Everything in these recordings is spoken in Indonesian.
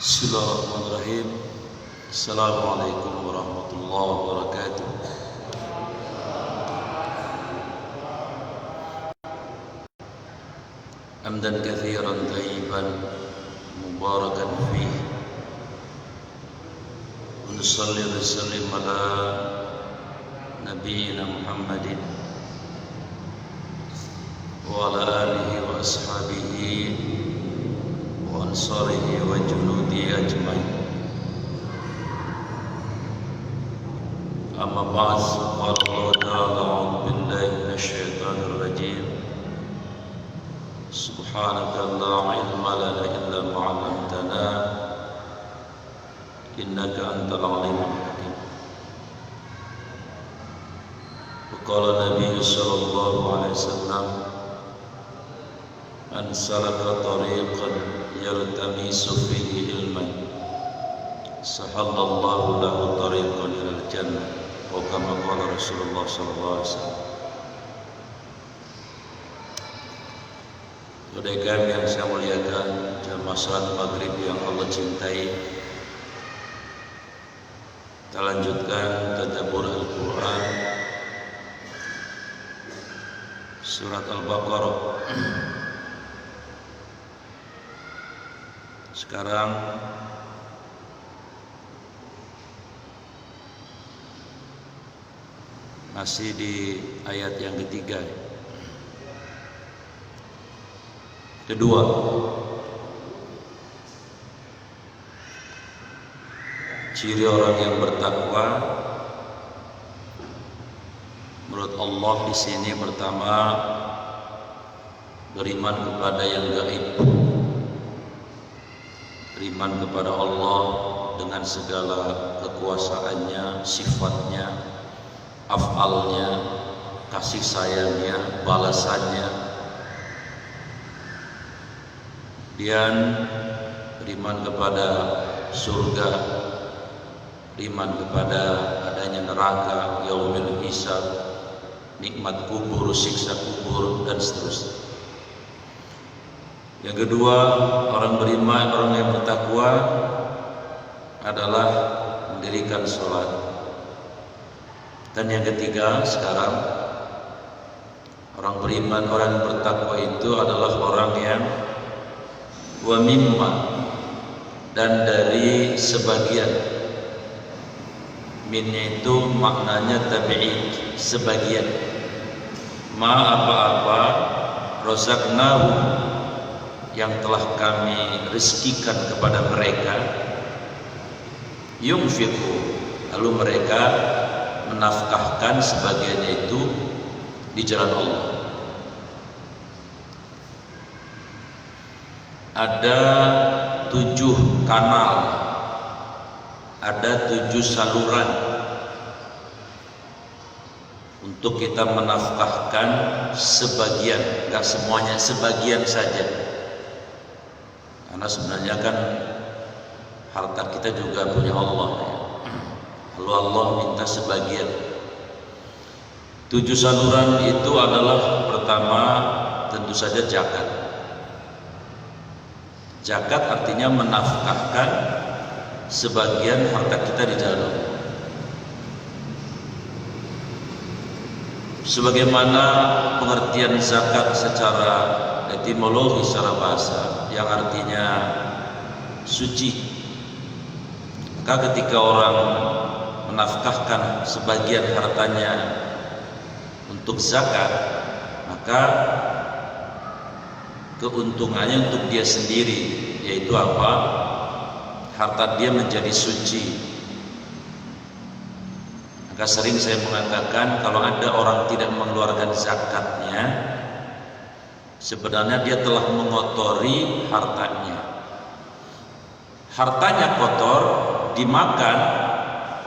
Bismillahirrahmanirrahim. Assalamualaikum warahmatullahi wabarakatuh. Hamdan katsiran thayyiban mubarakan fihi. Wa nusalli wa nusallim ala nabiyyina Muhammadin wa ala alihi wa ashabihi wa ansarihi wa junudihi ajmain. Amma ba'd, qala Allah ta'ala a'udzu billahi minasy syaithanir rajim. Subhanaka la ilma lana illa ma 'allamtana innaka antal alimul hakim. Wa qala Nabi sallallahu alaihi wasallam, man salaka tariqan yaltamisu fihi ilman sahallallahu lahu tariqan ilal jannah, wa kama qala Rasulullah sallallahu alaihi wasallam. Saudara kami yang saya muliakan, jamaah salat maghrib yang Allah cintai, kita lanjutkan tadabbur Al-Quran surat Al-Baqarah. Sekarang masih di ayat yang ketiga. Kedua, ciri orang yang bertakwa menurut Allah di sini pertama beriman kepada yang gaib, beriman kepada Allah dengan segala kekuasaannya, sifatnya, af'alnya, kasih sayangnya, balasannya. Kemudian beriman kepada surga, beriman kepada adanya neraka, yaumil hisab, nikmat kubur, siksa kubur, dan seterusnya. Yang kedua, orang beriman, orang yang bertakwa adalah mendirikan sholat. Dan yang ketiga sekarang, orang beriman, orang yang bertakwa itu adalah orang yang wa mimma, dan dari sebagian. Minnya itu maknanya tabi'id, sebagian. Ma apa-apa rozaknahu, yang telah kami rezekikan kepada mereka, yunfiqu, lalu mereka menafkahkan sebagiannya itu di jalan Allah. Ada 7 kanal, ada 7 saluran untuk kita menafkahkan sebagian, enggak semuanya, sebagian saja. Karena sebenarnya kan harta kita juga punya Allah ya. Lalu Allah minta sebagian. 7 saluran itu adalah pertama tentu saja zakat. Zakat artinya menafkahkan sebagian harta kita di jalan Allah. Sebagaimana pengertian zakat secara etimologi, secara bahasa, yang artinya suci. Maka ketika orang menafkahkan sebagian hartanya untuk zakat, maka keuntungannya untuk dia sendiri, yaitu apa? Harta dia menjadi suci. Maka sering saya mengatakan, kalau ada orang tidak mengeluarkan zakatnya, sebenarnya dia telah mengotori hartanya. Hartanya kotor, dimakan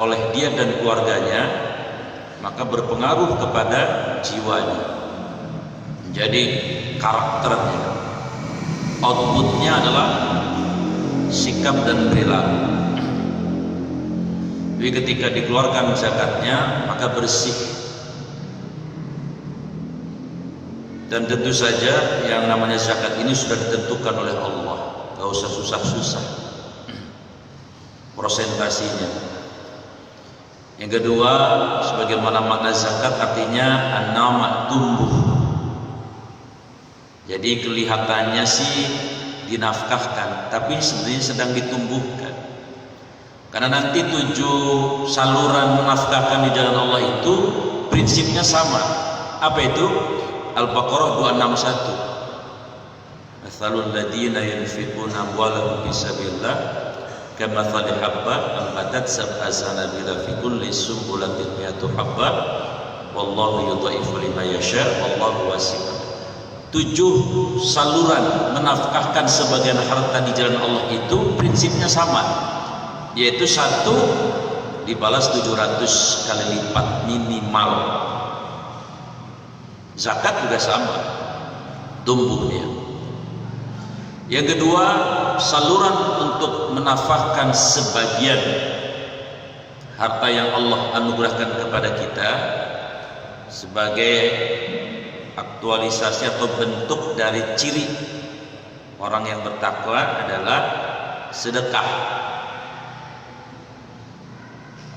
oleh dia dan keluarganya, maka berpengaruh kepada jiwanya, menjadi karakternya. Outputnya adalah sikap dan perilaku. Jadi ketika dikeluarkan zakatnya, maka bersih. Dan tentu saja yang namanya zakat ini sudah ditentukan oleh Allah, gak usah susah-susah. prosentasinya. Yang kedua, sebagaimana makna zakat artinya an-nama, tumbuh. Jadi kelihatannya sih dinafkahkan, tapi sebenarnya sedang ditumbuhkan. Karena nanti 7 saluran menafkahkan di jalan Allah itu prinsipnya sama. Apa itu? Al-Baqarah 261. Mathalul ladzina yunfiquna amwalahum fi sabilillah kamathali habba ambatat sab'a sanabila fi kulli sumbulatin mi'atu habba wallahu yudha'ifu liman yasha wallahu wasi'un. 7 saluran menafkahkan sebagian harta di jalan Allah itu prinsipnya sama, yaitu 1 dibalas 700 kali lipat minimal. Zakat juga sama, tumbuhnya. Yang kedua, saluran untuk menafkahkan sebagian harta yang Allah anugerahkan kepada kita sebagai aktualisasi atau bentuk dari ciri orang yang bertakwa adalah sedekah.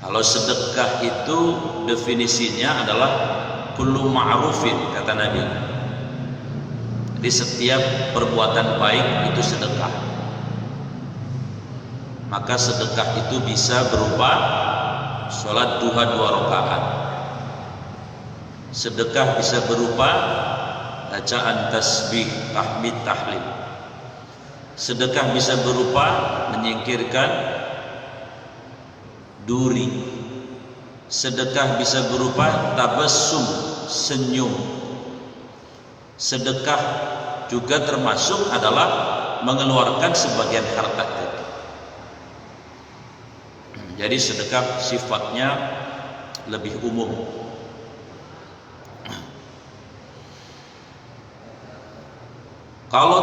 Kalau sedekah itu definisinya adalah kullu ma'rufin, kata Nabi. Jadi setiap perbuatan baik itu sedekah. Maka sedekah itu bisa berupa sholat duha 2 rakaat. Sedekah bisa berupa bacaan tasbih, tahmid, tahlil. Sedekah bisa berupa menyingkirkan duri. Sedekah bisa berupa tabassum, senyum. Sedekah juga termasuk adalah mengeluarkan sebagian harta itu. Jadi sedekah sifatnya lebih umum. Kalau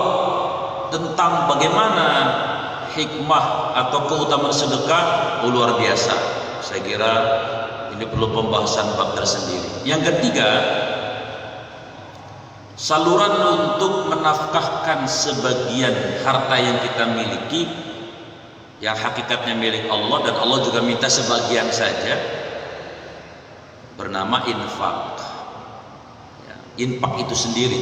tentang bagaimana hikmah atau keutamaan sedekah, luar biasa. Saya kira ini perlu pembahasan bab tersendiri. Yang ketiga, saluran untuk menafkahkan sebagian harta yang kita miliki, yang hakikatnya milik Allah dan Allah juga minta sebagian saja, bernama infak. Infak itu sendiri,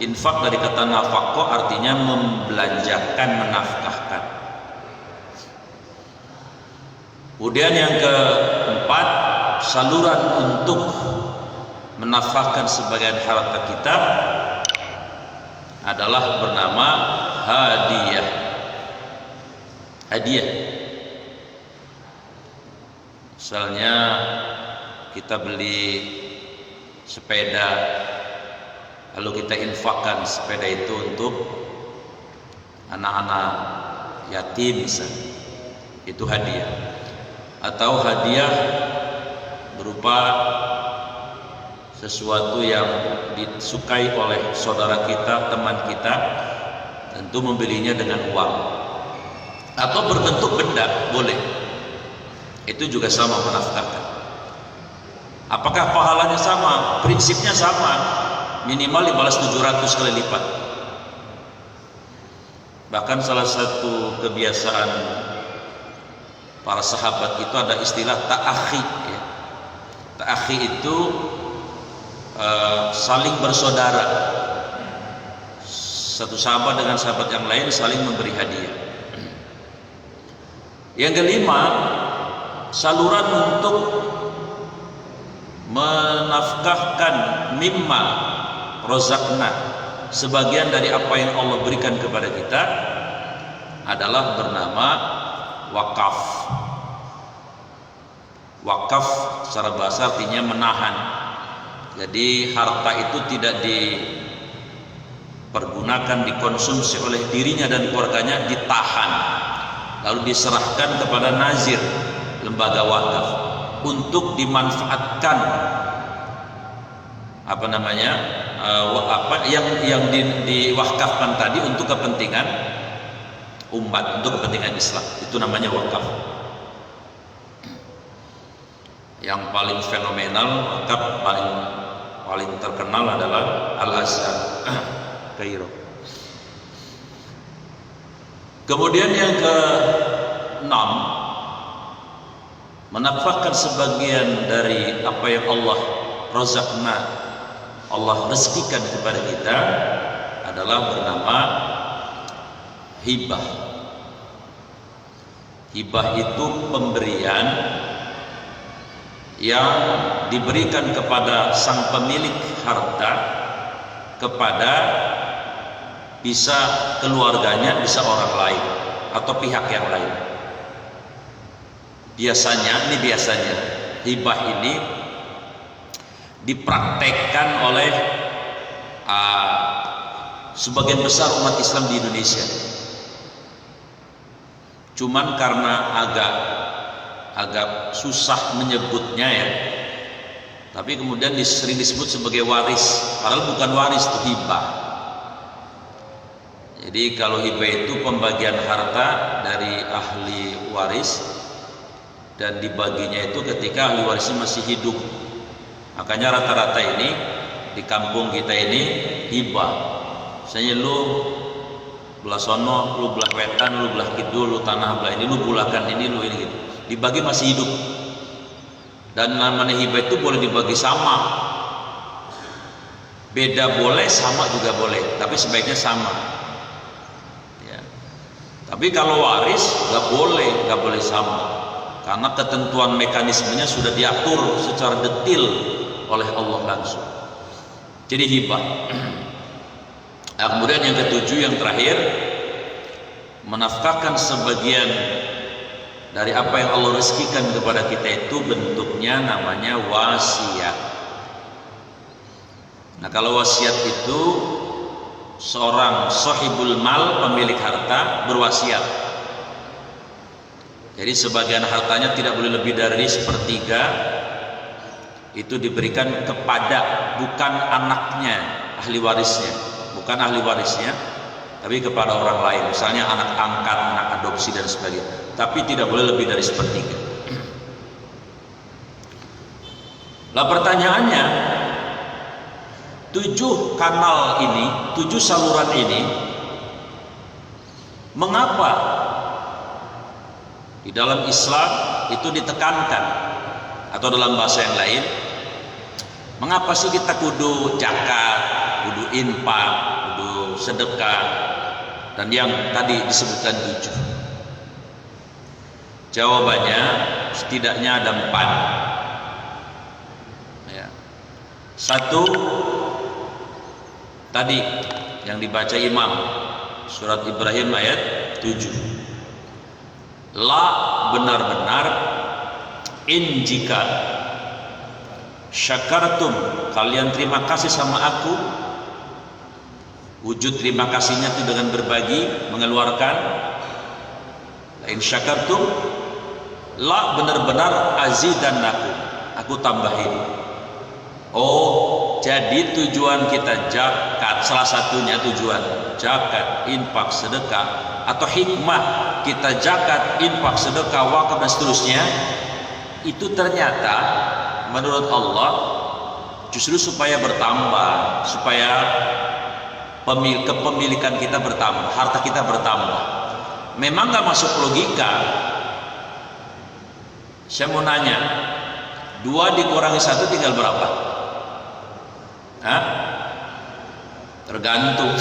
infak dari kata nafaqah artinya membelanjakan, menafkahkan. Kemudian yang keempat, saluran untuk menafkahkan sebagian harta kita adalah bernama hadiah. Hadiah. Misalnya kita beli sepeda, lalu kita infakkan sepeda itu untuk anak-anak yatim misalnya, itu hadiah. Atau hadiah berupa sesuatu yang disukai oleh saudara kita, teman kita, tentu membelinya dengan uang atau berbentuk benda, boleh. Itu juga sama menafkahkan. Apakah pahalanya sama? Prinsipnya sama, minimal dibalas 700 kali lipat. Bahkan salah satu kebiasaan para sahabat itu ada istilah ta'akhi, ya. Ta'akhi itu saling bersaudara. Satu sahabat dengan sahabat yang lain saling memberi hadiah. Yang kelima, saluran untuk menafkahkan mimma rozakna, sebagian dari apa yang Allah berikan kepada kita, adalah bernama wakaf. Wakaf secara bahasa artinya menahan. Jadi harta itu tidak dipergunakan, dikonsumsi oleh dirinya dan keluarganya, ditahan lalu diserahkan kepada nazir, lembaga wakaf, untuk dimanfaatkan yang diwakafkan tadi untuk kepentingan umat, untuk kepentingan Islam. Itu namanya wakaf. Yang paling fenomenal, wakaf paling terkenal adalah Al-Azhar Kairo. Kemudian yang ke-6, menafkahkan sebagian dari apa yang Allah razaqna, Allah rezekikan kepada kita adalah bernama hibah. Hibah itu pemberian yang diberikan kepada sang pemilik harta kepada bisa keluarganya, bisa orang lain atau pihak yang lain. Biasanya hibah ini dipraktekkan oleh sebagian besar umat Islam di Indonesia. Cuman karena agak susah menyebutnya ya, tapi kemudian sering disebut sebagai waris, padahal bukan waris, itu hibah. Jadi kalau hibah itu pembagian harta dari ahli waris dan dibaginya itu ketika ahli warisnya masih hidup. Makanya rata-rata ini di kampung kita ini hibah. Misalnya lu belah sono, lu belah wetan, lu belah kidul, lu tanah belah ini, lu bulakan ini, lu ini gitu. Dibagi masih hidup. Dan namanya hibah itu boleh dibagi sama. Beda boleh, sama juga boleh, tapi sebaiknya sama. Ya. Tapi kalau waris nggak boleh sama. Karena ketentuan mekanismenya sudah diatur secara detail oleh Allah langsung. Jadi hibah. Nah, kemudian yang ketujuh, yang terakhir, menafkahkan sebagian dari apa yang Allah rezekikan kepada kita itu bentuknya namanya wasiat. Nah, kalau wasiat itu seorang sahibul mal, pemilik harta, berwasiat. Jadi sebagian hartanya tidak boleh lebih dari sepertiga itu diberikan kepada bukan anaknya, ahli warisnya, tapi kepada orang lain, misalnya anak angkat, anak adopsi dan sebagainya. Tapi tidak boleh lebih dari sepertiga. Lah pertanyaannya, 7 kanal ini, 7 saluran ini, mengapa di dalam Islam itu ditekankan, atau dalam bahasa yang lain, mengapa sih kita kudu zakat, kudu infak, kudu sedekah, dan yang tadi disebutkan 7? Jawabannya setidaknya ada 4. Ya. 1, tadi yang dibaca imam, surat Ibrahim ayat 7. La, benar-benar, in, jika, syakartum, kalian terima kasih sama aku. Wujud terima kasihnya itu dengan berbagi, mengeluarkan. In syakartum, la, benar-benar, azidannakum, aku tambahin. Oh, jadi tujuan kita zakat, salah satunya tujuan zakat, infak, sedekah, atau hikmah kita zakat, infak, sedekah, wakaf dan seterusnya, itu ternyata menurut Allah justru supaya bertambah, supaya kepemilikan kita bertambah, harta kita bertambah. Memang nggak masuk logika. Saya mau nanya, 2 dikurangi 1 tinggal berapa? Hah? Tergantung.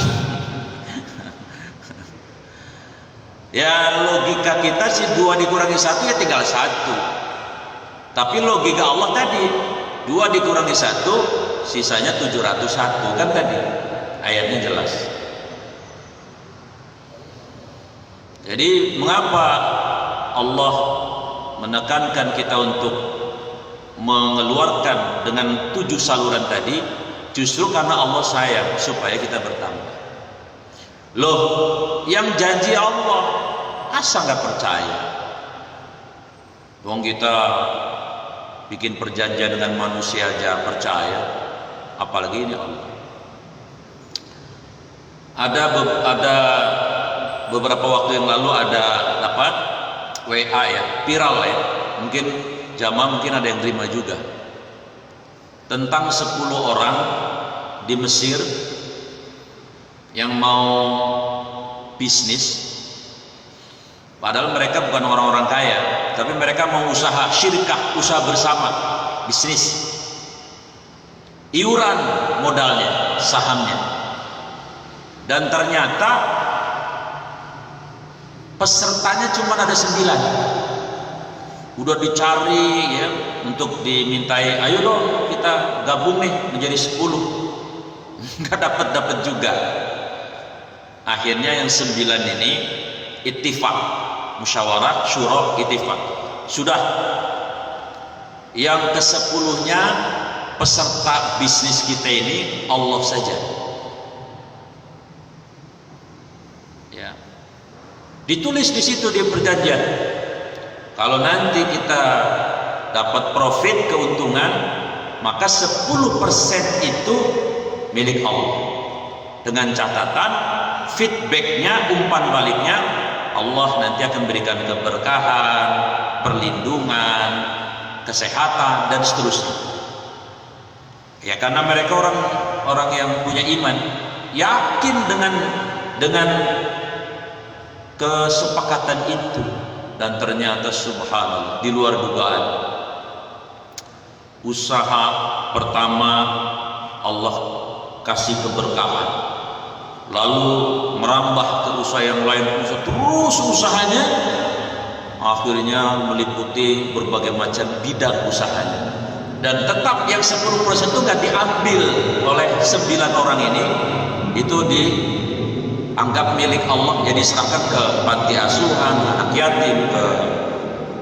Ya logika kita sih 2 dikurangi 1 ya tinggal 1. Tapi logika Allah tadi 2 dikurangi 1 sisanya 701, kan tadi ayatnya jelas. Jadi mengapa Allah menekankan kita untuk mengeluarkan dengan 7 saluran tadi? Justru karena Allah sayang supaya kita bertambah. Loh, yang janji Allah, asa nggak percaya? Wong kita bikin perjanjian dengan manusia aja percaya, apalagi ini Allah. Ada beberapa waktu yang lalu ada dapat WA ya, viral ya, mungkin jamaah mungkin ada yang terima juga, tentang 10 orang di Mesir yang mau bisnis, padahal mereka bukan orang-orang kaya, tapi mereka mau usaha syirkah, usaha bersama, bisnis. Iuran modalnya, sahamnya. Dan ternyata pesertanya cuma ada 9. Udah dicari ya untuk dimintai, ayo dong kita gabung nih menjadi 10. Nggak dapat juga. Akhirnya yang 9 ini ittifaq, musyawarah, syura, ittifaq. Sudah. Yang ke-10-nya peserta bisnis kita ini Allah saja. Ya. Ditulis di situ di perjanjian. Kalau nanti kita dapat profit, keuntungan, maka 10% itu milik Allah. Dengan catatan feedbacknya, umpan baliknya, Allah nanti akan berikan keberkahan, perlindungan, kesehatan, dan seterusnya. Ya, karena mereka orang yang punya iman, yakin dengan kesepakatan itu. Dan ternyata subhanallah, di luar dugaan. Usaha pertama Allah kasih keberkahan, lalu merambah ke usaha yang lain, terus usahanya akhirnya meliputi berbagai macam bidang usahanya. Dan tetap yang 10% itu nggak diambil oleh 9 orang ini, itu dianggap milik Allah, jadi serahkan ke panti asuhan, anak yatim, ke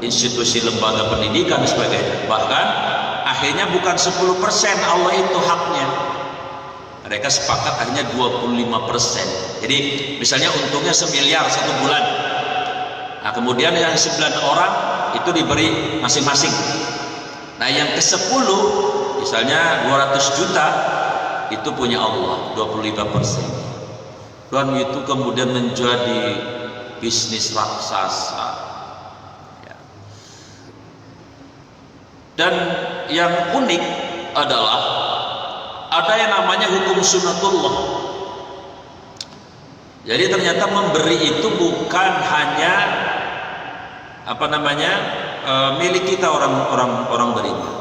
institusi lembaga pendidikan dan sebagainya. Bahkan akhirnya bukan 10% Allah itu haknya, mereka sepakat akhirnya 25%. Jadi misalnya untungnya 1 miliar 1 bulan, nah kemudian yang 9 orang itu diberi masing-masing. Nah yang ke-10 misalnya 200 juta itu punya Allah, 25%. Dan itu kemudian menjadi bisnis raksasa ya. Dan yang unik adalah ada yang namanya hukum sunnatullah. Jadi ternyata memberi itu bukan hanya milik kita orang beriman.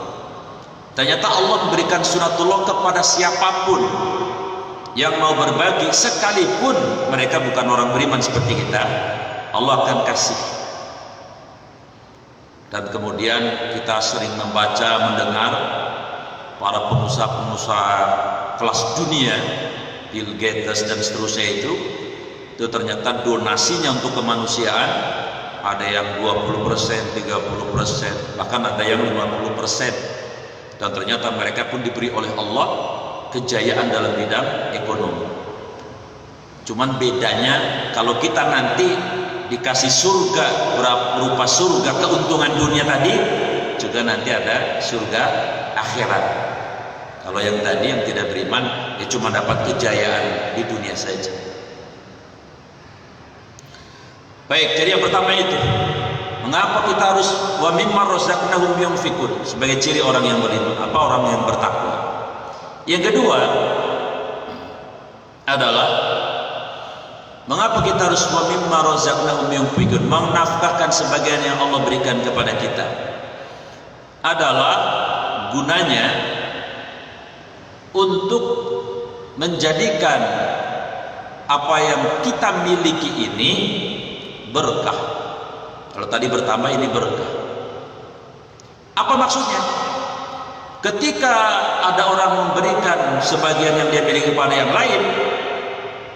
Ternyata Allah memberikan sunnatullah kepada siapapun yang mau berbagi, sekalipun mereka bukan orang beriman seperti kita, Allah akan kasih. Dan kemudian kita sering membaca, mendengar para pengusaha-pengusaha kelas dunia, Bill Gates dan seterusnya itu ternyata donasinya untuk kemanusiaan ada yang 20%, 30%, bahkan ada yang 50%. Dan ternyata mereka pun diberi oleh Allah kejayaan dalam bidang ekonomi. Cuman bedanya kalau kita nanti dikasih surga berupa surga keuntungan dunia tadi, juga nanti ada surga akhirat. Kalau yang tadi yang tidak beriman ya cuma dapat kejayaan di dunia saja. Baik, jadi yang pertama itu, mengapa kita harus wa mimma razaqnahum yunfikun sebagai ciri orang yang beriman, apa orang yang bertakwa. Yang kedua adalah mengapa kita harus wa mimma razaqnahum yunfikun, menafkahkan sebagian yang Allah berikan kepada kita. Adalah gunanya untuk menjadikan apa yang kita miliki ini berkah. Kalau tadi bertambah, ini berkah. Apa maksudnya? Ketika ada orang memberikan sebagian yang dia miliki kepada yang lain,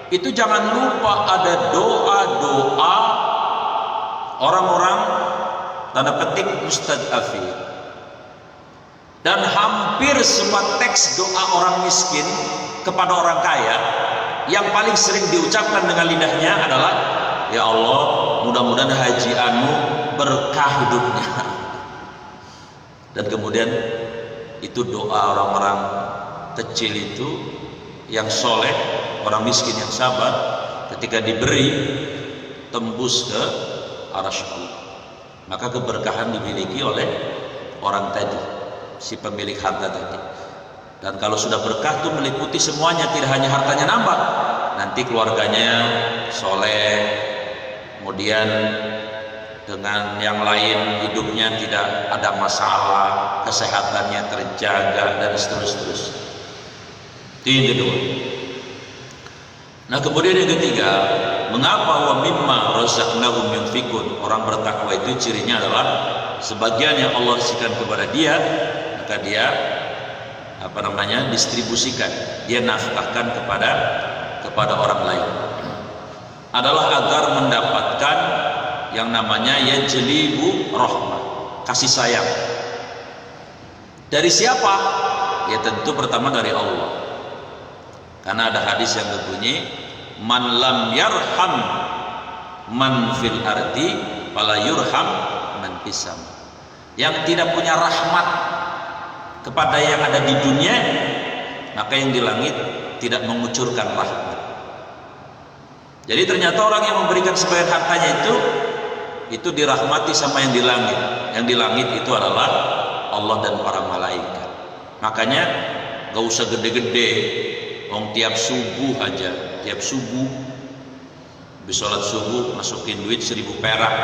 itu jangan lupa ada doa-doa orang-orang tanda petik mustadafin. Dan hampir semua teks doa orang miskin kepada orang kaya yang paling sering diucapkan dengan lidahnya adalah, ya Allah, mudah-mudahan haji anu berkah hidupnya. Dan kemudian itu doa orang-orang kecil itu yang soleh, orang miskin yang sabar, ketika diberi tembus ke arasy Allah, maka keberkahan dimiliki oleh orang tadi, si pemilik harta tadi. Dan kalau sudah berkah itu meliputi semuanya, tidak hanya hartanya nambah, nanti keluarganya soleh, kemudian dengan yang lain hidupnya tidak ada masalah, kesehatannya terjaga dan seterusnya. Itu yang kedua. Nah, kemudian yang ketiga, mengapa wa mimma razaqnahum yunfikun? Orang bertakwa itu cirinya adalah sebagian yang Allah berikan kepada dia, maka dia distribusikan, dia nafkahkan kepada orang lain. Adalah agar mendapatkan yang namanya yajlibu rahmah, kasih sayang. Dari siapa? Ya tentu pertama dari Allah. Karena ada hadis yang berbunyi, man lam yarham man fil ardi fala yurham man fis sama. Yang tidak punya rahmat kepada yang ada di dunia, maka yang di langit tidak mengucurkan rahmat. Jadi ternyata orang yang memberikan sebagian hartanya itu dirahmati sama yang di langit. Yang di langit itu adalah Allah dan para malaikat. Makanya gak usah gede-gede. Tiap subuh aja, tiap subuh habis sholat subuh masukin duit 1.000 perak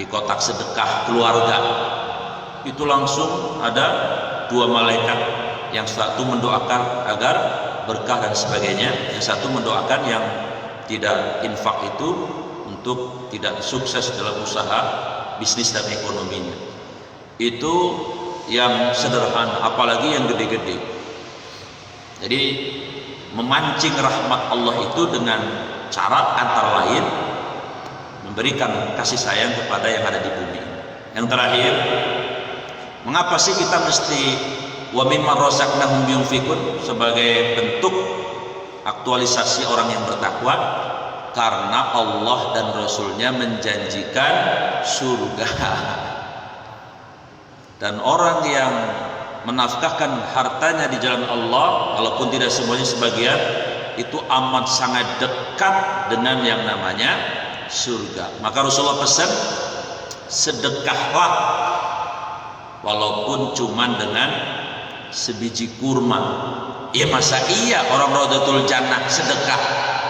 di kotak sedekah keluarga. Itu langsung ada 2 malaikat, yang satu mendoakan agar berkah dan sebagainya, yang satu mendoakan yang tidak infak itu untuk tidak sukses dalam usaha bisnis dan ekonominya. Itu yang sederhana, apalagi yang gede-gede. Jadi memancing rahmat Allah itu dengan cara antara lain memberikan kasih sayang kepada yang ada di bumi. Yang terakhir, mengapa sih kita mesti wa mimma razaqnahum yunfikun sebagai bentuk aktualisasi orang yang bertakwa? Karena Allah dan Rasulnya menjanjikan surga. Dan orang yang menafkahkan hartanya di jalan Allah, walaupun tidak semuanya, sebagian, itu amat sangat dekat dengan yang namanya surga. Maka Rasulullah pesan, sedekahlah walaupun cuman dengan sebiji kurma. Ya masa iya orang Raudatul Jannah sedekah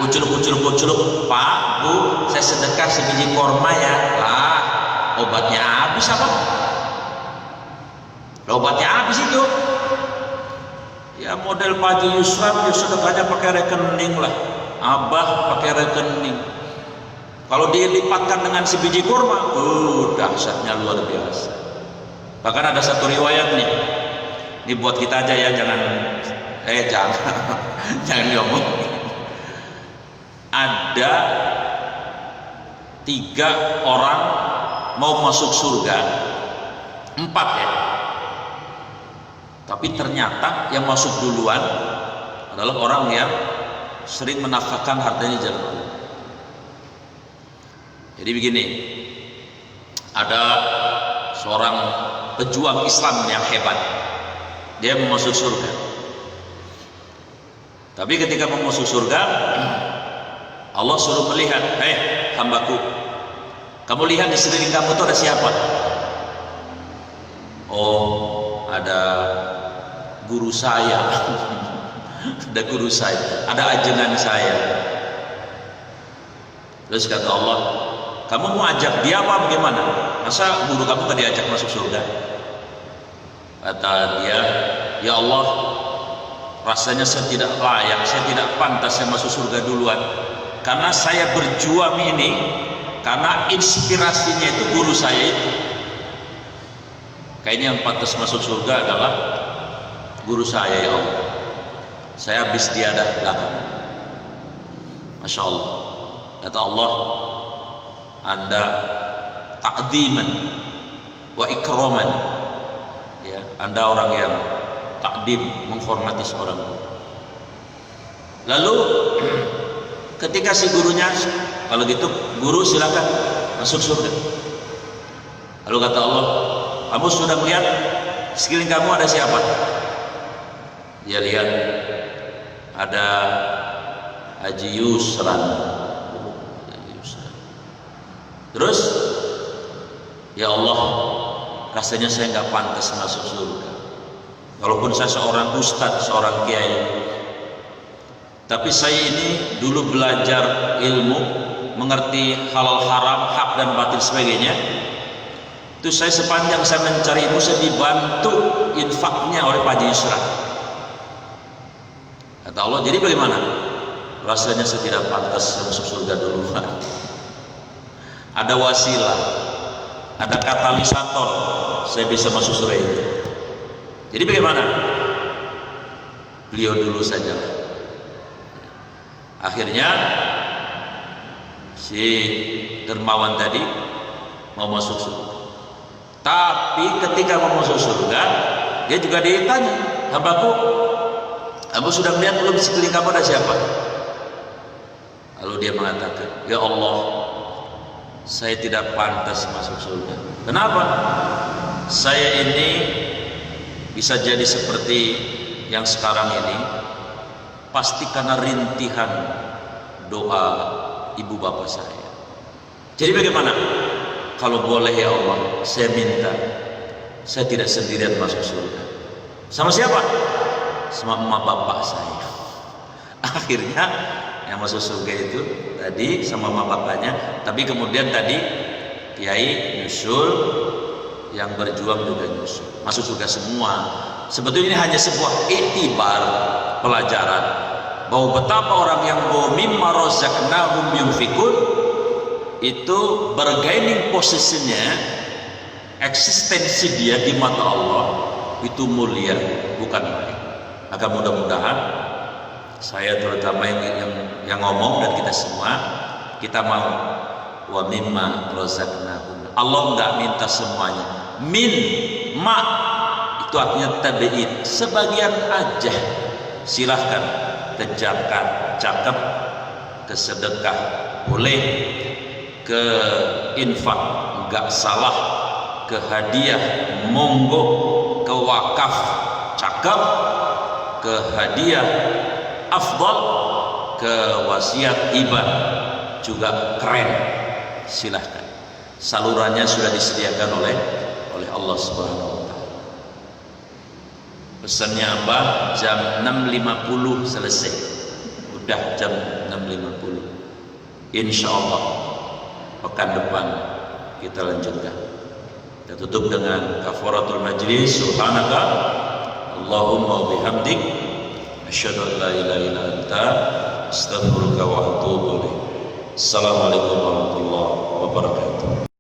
kuculuk, Pak, Bu, saya sedekah sebiji kurma ya. Lah, obatnya habis apa? Obatnya habis itu. Ya model Pak Haji Yusran, ya sedekahnya pakai rekening lah. Abah pakai rekening. Kalau dilipatkan dengan sebiji kurma, dahsyatnya luar biasa. Bahkan ada satu riwayat nih. Ini buat kita aja ya, jangan jangan ngomong. Ada 3 orang mau masuk surga, 4 ya. Tapi ternyata yang masuk duluan adalah orang yang sering menafkahkan hartanya jalan Allah. Jadi begini, ada seorang pejuang Islam yang hebat, dia mau masuk surga. Tapi ketika mau masuk surga, Allah suruh melihat, hambaku, kamu lihat di sekeliling kamu itu ada siapa? Oh, ada guru saya. Ada guru saya, ada ajengan saya. Terus kata Allah, kamu mau ajak dia apa bagaimana? Masa guru kamu gak diajak masuk surga? Kata dia, ya Allah, rasanya saya tidak layak, saya tidak pantas saya masuk surga duluan. Karena saya berjuang ini, karena inspirasinya itu guru saya itu. Kayaknya yang pantas masuk surga adalah guru saya, ya Allah. Saya habis diadah belakang. Masya Allah. Kata Allah, Anda takdiman wa ikraman, ya, Anda orang yang takdim, menghormati seorang guru. Lalu ketika si gurunya, kalau gitu guru silakan masuk surga. Lalu kata Allah, kamu sudah melihat sekeliling kamu ada siapa? Dia lihat ada Haji Yusran. Terus, ya Allah, rasanya saya nggak pantas masuk surga. Walaupun saya seorang ustadz, seorang kiai, tapi saya ini dulu belajar ilmu mengerti halal haram, hak dan batil sebagainya. Itu saya sepanjang saya mencari ilmu, saya dibantu infaknya oleh Pak Haji Yusra. Kata Allah, jadi bagaimana? Rasanya saya tidak pantas masuk surga duluan. Ada wasilah, ada katalisator, saya bisa masuk surga itu. Jadi bagaimana? Beliau dulu saja. Akhirnya si dermawan tadi mau masuk surga. Tapi ketika mau masuk surga, dia juga ditanya, hambaku, kamu sudah melihat belum sekeliling kamu ada siapa? Lalu dia mengatakan, ya Allah, saya tidak pantas masuk surga. Kenapa? Saya ini bisa jadi seperti yang sekarang ini pasti karena rintihan doa ibu bapak saya. Jadi bagaimana? Kalau boleh ya Allah, saya minta saya tidak sendirian masuk surga. Sama siapa? Sama emak bapak saya. Akhirnya yang masuk surga itu tadi sama emak bapaknya, tapi kemudian tadi kiai nyusul, yang berjuang juga nyusul, masuk surga semua. Sebetulnya ini hanya sebuah iktibar, pelajaran bahwa betapa orang yang mimma razaqnahum yunfikun itu bargaining posisinya, eksistensi dia di mata Allah itu mulia, bukan main. Maka mudah-mudahan saya terutama yang ngomong dan kita semua, kita mau wa mimma razaqnahum. Allah enggak minta semuanya. Min ma itu artinya tabi'in, sebagian aja. Silahkan ke zakat, cakep, ke sedekah boleh, ke infak enggak salah, ke hadiah monggo, ke wakaf cakep, ke hadiah afdal, ke wasiat hibah juga keren. Silahkan, salurannya sudah disediakan oleh Allah Subhanahu wa taala. Pesannya Abah jam 6.50 selesai. Udah jam 6.50. Insyaallah pekan depan kita lanjutkan. Kita tutup dengan kafaratul majlis. Subhanaka Allahumma wa bihamdik asyhadu an la ilaha illa anta astaghfiruka wa atubu ilaik. Assalamualaikum warahmatullahi wabarakatuh.